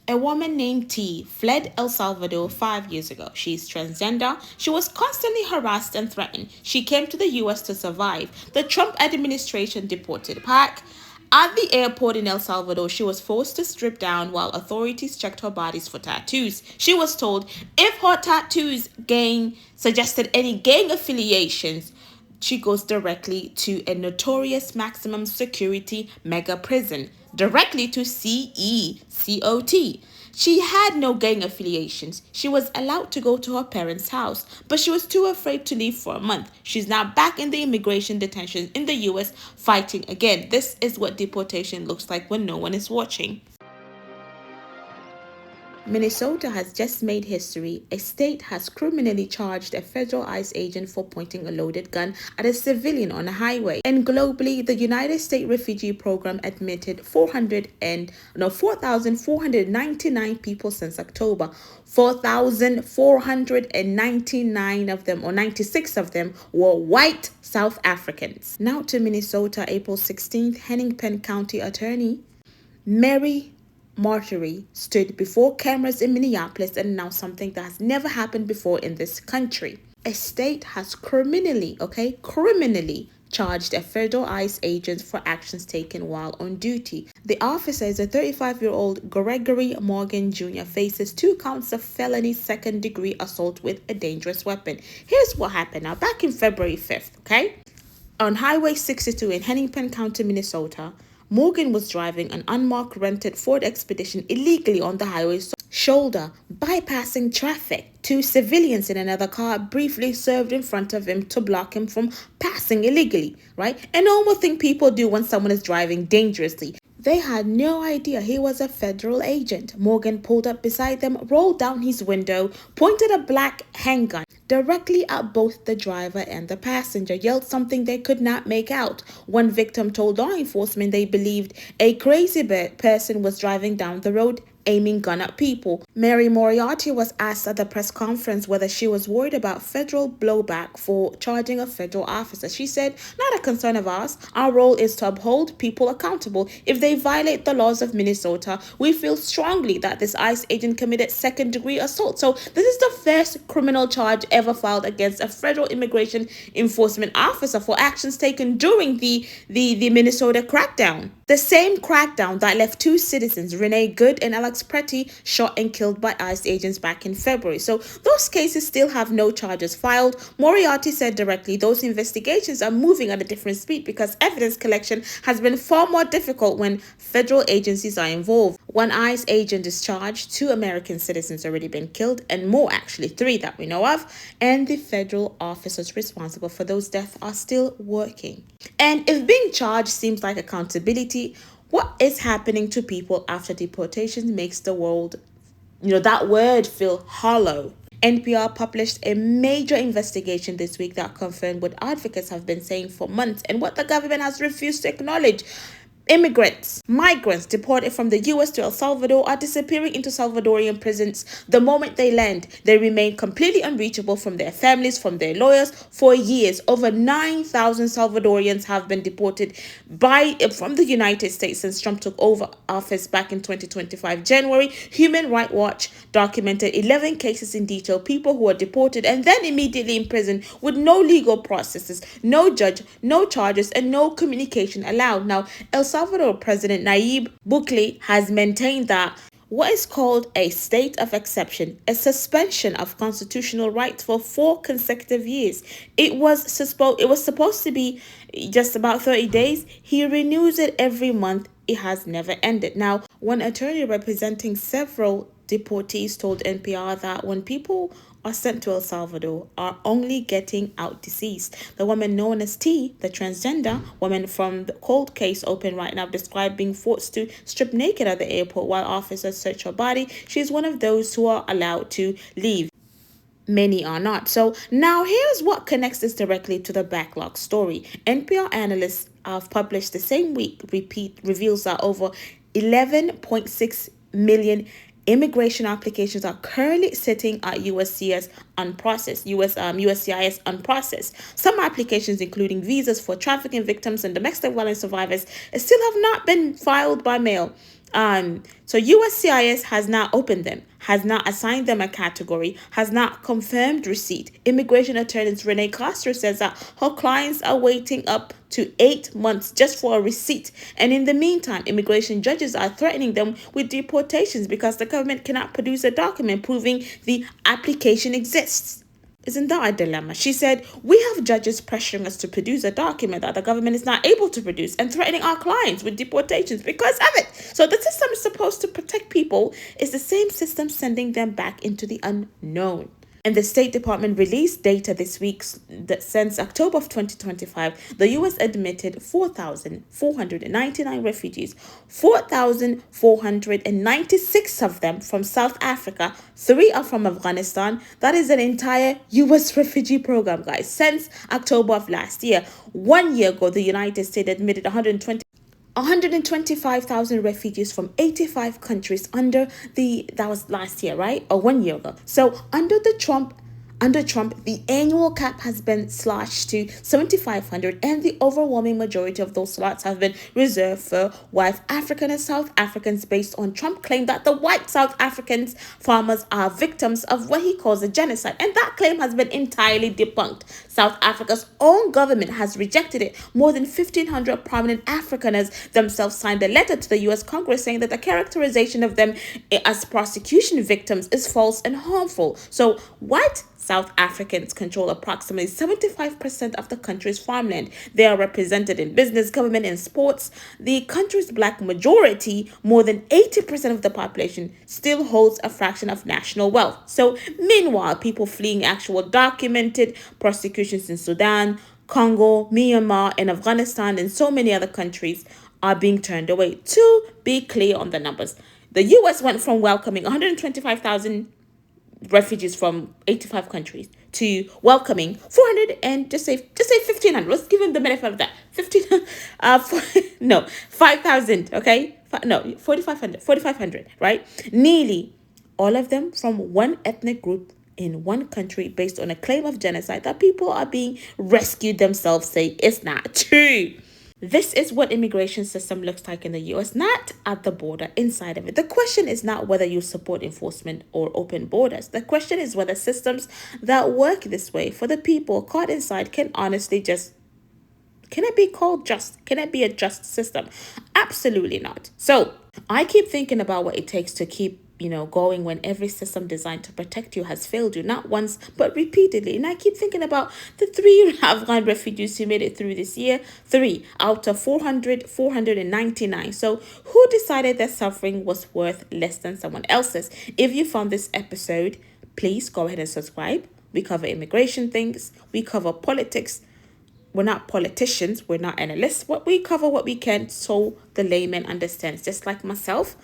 A woman named T fled El Salvador 5 years ago. She's transgender. She was constantly harassed and threatened. She came to the US to survive. The Trump administration deported Park. At the airport in El Salvador, she was forced to strip down while authorities checked her bodies for tattoos. She was told if her tattoos suggested any gang affiliations, she goes directly to a notorious maximum security mega prison, directly to CECOT. She had no gang affiliations. She was allowed to go to her parents' house, but she was too afraid to leave for a month. She's now back in the immigration detention in the US fighting again. This is what deportation looks like when no one is watching. Minnesota has just made history. A state has criminally charged a federal ICE agent for pointing a loaded gun at a civilian on a highway. And globally, the United States Refugee Program admitted 4,499 people since October. 4,499 of them, or 96 of them, were white South Africans. Now to Minnesota, April 16th, Hennepin County Attorney Mary Marjorie stood before cameras in Minneapolis and announced something that has never happened before in this country. A state has criminally charged a federal ICE agent for actions taken while on duty. The officer is a 35-year-old Gregory Morgan Jr. faces 2 counts of felony second-degree assault with a dangerous weapon. Here's what happened now. Back in February 5th, on Highway 62 in Hennepin County, Minnesota, Morgan was driving an unmarked rented Ford Expedition illegally on the highway's shoulder, bypassing traffic. 2 civilians in another car briefly served in front of him to block him from passing illegally, right? A normal thing people do when someone is driving dangerously. They had no idea he was a federal agent. Morgan pulled up beside them, rolled down his window, pointed a black handgun directly at both the driver and the passenger, yelled something they could not make out. One victim told law enforcement they believed a crazy person was driving down the road aiming gun at people. Mary Moriarty was asked at the press conference whether she was worried about federal blowback for charging a federal officer. She said, "Not a concern of ours. Our role is to uphold people accountable. If they violate the laws of Minnesota, we feel strongly that this ICE agent committed second-degree assault." So this is the first criminal charge ever filed against a federal immigration enforcement officer for actions taken during the Minnesota crackdown. The same crackdown that left 2 citizens, Renee Good and Alex Pretty, shot and killed by ICE agents back in February. So those cases still have no charges filed. Moriarty said directly those investigations are moving at a different speed because evidence collection has been far more difficult when federal agencies are involved. One ICE agent is charged, 2 American citizens already been killed, and more, actually 3 that we know of, and the federal officers responsible for those deaths are still working. And if being charged seems like accountability, what is happening to people after deportation makes the world, that word feel hollow. NPR published a major investigation this week that confirmed what advocates have been saying for months and what the government has refused to acknowledge. Migrants deported from the US to El Salvador are disappearing into Salvadorian prisons the moment they land. They remain completely unreachable from their families, from their lawyers for years. Over 9,000 Salvadorians have been deported from the United States since Trump took over office back in 2025 January. Human Rights Watch documented 11 cases in detail, people who were deported and then immediately imprisoned with no legal processes, no judge, no charges, and no communication allowed. Now, El Salvador President Nayib Bukele has maintained that what is called a state of exception, a suspension of constitutional rights for 4 consecutive years. It was supposed to be just about 30 days. He renews it every month. It has never ended. Now, one attorney representing several deportees told NPR that when people are sent to El Salvador are only getting out deceased. The woman known as T, the transgender woman from the cold case open right now, described being forced to strip naked at the airport while officers search her body. She's one of those who are allowed to leave. Many are not. So now here's what connects this directly to the backlog story. NPR analysts have published the same week reveals that over 11.6 million immigration applications are currently sitting at USCIS unprocessed. Some applications, including visas for trafficking victims and domestic violence survivors, still have not been filed by mail. So USCIS has now opened them, has not assigned them a category, has not confirmed receipt. Immigration attorney Renee Castro says that her clients are waiting up to 8 months just for a receipt. And in the meantime, immigration judges are threatening them with deportations because the government cannot produce a document proving the application exists. Isn't that a dilemma? She said, we have judges pressuring us to produce a document that the government is not able to produce and threatening our clients with deportations because of it. So the system is supposed to protect people. It's the same system sending them back into the unknown. And the State Department released data this week that since October of 2025, the U.S. admitted 4,499 refugees, 4,496 of them from South Africa, 3 are from Afghanistan. That is an entire U.S. refugee program, guys, since October of last year. 1 year ago, the United States admitted 125,000 refugees from 85 countries that was last year, right? Or 1 year ago. So under Trump, the annual cap has been slashed to 7,500, and the overwhelming majority of those slots have been reserved for white African and South Africans based on Trump claim that the white South Africans farmers are victims of what he calls a genocide. And that claim has been entirely debunked. South Africa's own government has rejected it. More than 1,500 prominent Afrikaners themselves signed a letter to the U.S. Congress saying that the characterization of them as prosecution victims is false and harmful. So white South Africans control approximately 75% of the country's farmland. They are represented in business, government, and sports. The country's black majority, more than 80% of the population, still holds a fraction of national wealth. So, meanwhile, people fleeing actual documented prosecutions in Sudan, Congo, Myanmar, and Afghanistan, and so many other countries are being turned away. To be clear on the numbers, the U.S. went from welcoming 125,000 refugees from 85 countries to welcoming 400 and just say 1,500. Let's give them the benefit of that. 5,000. Okay, 4,500. Right, nearly all of them from one ethnic group in one country based on a claim of genocide that people are being rescued themselves say is not true. This is what immigration system looks like in the US, not at the border, inside of it. The question is not whether you support enforcement or open borders. The question is whether systems that work this way for the people caught inside can honestly can it be called just? Can it be a just system? Absolutely not. So I keep thinking about what it takes to keep going when every system designed to protect you has failed you, not once, but repeatedly. And I keep thinking about the 3 Afghan refugees who made it through this year, 3 out of 499. So who decided their suffering was worth less than someone else's? If you found this episode, please go ahead and subscribe. We cover immigration things. We cover politics. We're not politicians. We're not analysts. We cover what we can so the layman understands, just like myself.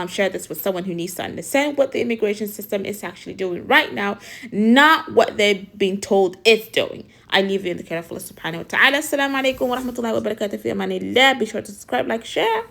Share this with someone who needs to understand what the immigration system is actually doing right now, not what they're being told it's doing. I leave you in the care of Allah subhanahu wa ta'ala. Assalamu alaikum wa rahmatullahi wa barakatuh. Be sure to subscribe, like, share.